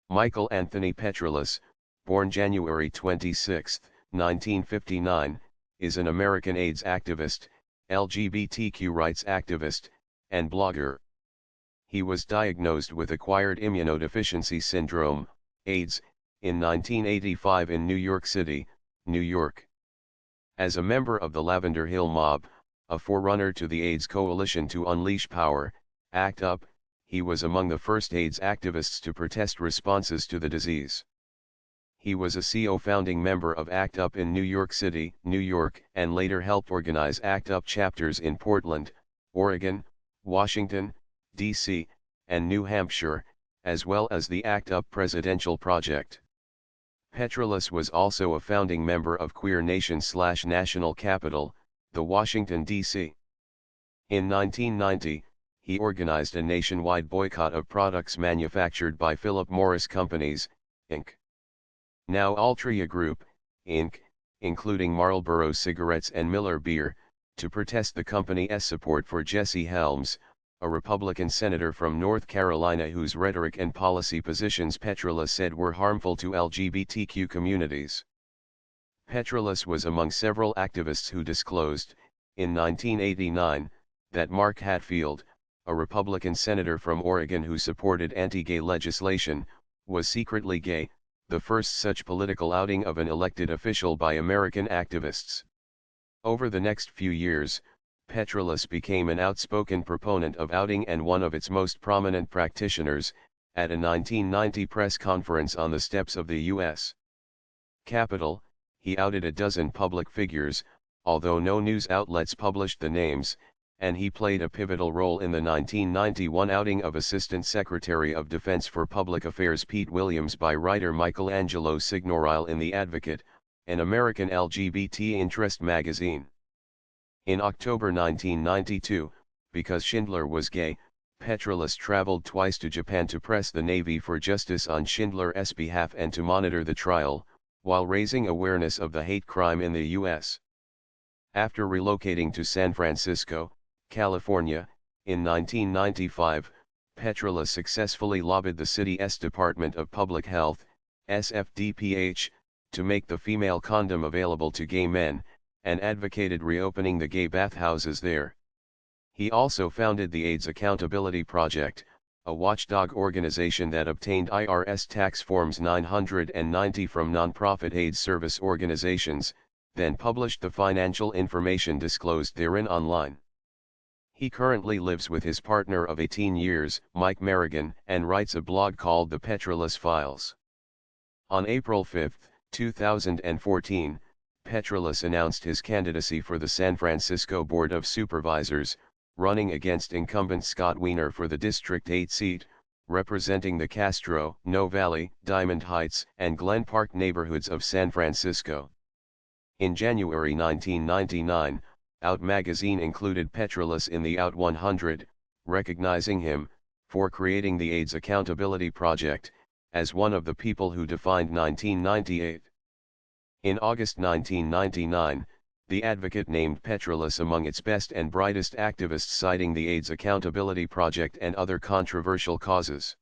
Michael Anthony Petrelis, born January 26, 1959, is an American AIDS activist, LGBTQ rights activist, and blogger. He was diagnosed with acquired immunodeficiency syndrome, AIDS, in 1985 in New York City, New York. As a member of the Lavender Hill Mob, a forerunner to the AIDS Coalition to Unleash Power, ACT UP, he was among the first AIDS activists to protest responses to the disease. He was a co-founding member of ACT UP in New York City, New York, and later helped organize ACT UP chapters in Portland, Oregon, Washington, D.C., and New Hampshire, as well as the ACT UP Presidential Project. Petrelis was also a founding member of Queer Nation/National Capital, the Washington, D.C. In 1990, he organized a nationwide boycott of products manufactured by Philip Morris Companies, Inc. Now Altria Group, Inc., including Marlboro cigarettes and Miller beer, to protest the company's support for Jesse Helms, a Republican senator from North Carolina whose rhetoric and policy positions Petrelis said were harmful to LGBTQ communities. Petrelis was among several activists who disclosed, in 1989, that Mark Hatfield, a Republican senator from Oregon who supported anti-gay legislation, was secretly gay, the first such political outing of an elected official by American activists. Over the next few years, Petrelis became an outspoken proponent of outing and one of its most prominent practitioners, at a 1990 press conference on the steps of the U.S. Capitol, he outed a dozen public figures, although no news outlets published the names, and he played a pivotal role in the 1991 outing of Assistant Secretary of Defense for Public Affairs Pete Williams by writer Michelangelo Signorile in The Advocate, an American LGBT interest magazine. In October 1992, because Schindler was gay, Petrelis traveled twice to Japan to press the Navy for justice on Schindler's behalf and to monitor the trial, while raising awareness of the hate crime in the U.S. After relocating to San Francisco, California, in 1995, Petrelis successfully lobbied the city's Department of Public Health, SFDPH, to make the female condom available to gay men, and advocated reopening the gay bathhouses there. He also founded the AIDS Accountability Project, a watchdog organization that obtained IRS tax forms 990 from nonprofit AIDS service organizations, then published the financial information disclosed therein online. He currently lives with his partner of 18 years, Mike Merrigan, and writes a blog called The Petrelis Files. On April 5, 2014, Petrelis announced his candidacy for the San Francisco Board of Supervisors, running against incumbent Scott Wiener for the District 8 seat, representing the Castro, No Valley, Diamond Heights, and Glen Park neighborhoods of San Francisco. In January 1999, Out magazine included Petrelis in the Out 100, recognizing him, for creating the AIDS Accountability Project, as one of the people who defined 1998. In August 1999, The Advocate named Petrelis among its best and brightest activists, citing the AIDS Accountability Project and other controversial causes.